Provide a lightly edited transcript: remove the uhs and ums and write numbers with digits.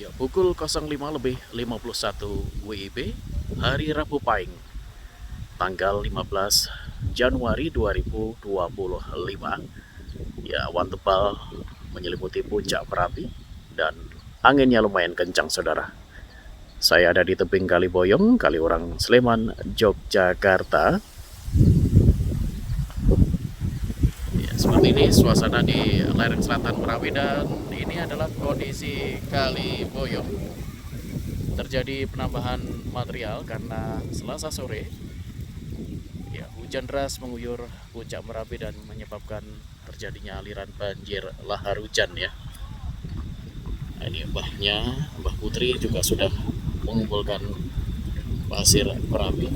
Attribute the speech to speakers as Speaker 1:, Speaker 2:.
Speaker 1: Ya, pukul 05.51 WIB, hari Rabu Pahing, tanggal 15 Januari 2025. Ya, awan tebal menyelimuti puncak Merapi dan anginnya lumayan kencang, saudara. Saya ada di tebing Kali Boyong, Kaliurang, Sleman, Yogyakarta. Ya, seperti ini suasana di lereng selatan Merapi, dan ini adalah kondisi Kali Boyong. Terjadi penambahan material karena Selasa sore ya, hujan deras mengguyur puncak Merapi dan menyebabkan terjadinya aliran banjir lahar hujan ya. Nah, ini Mbah Putri juga sudah mengumpulkan pasir Merapi.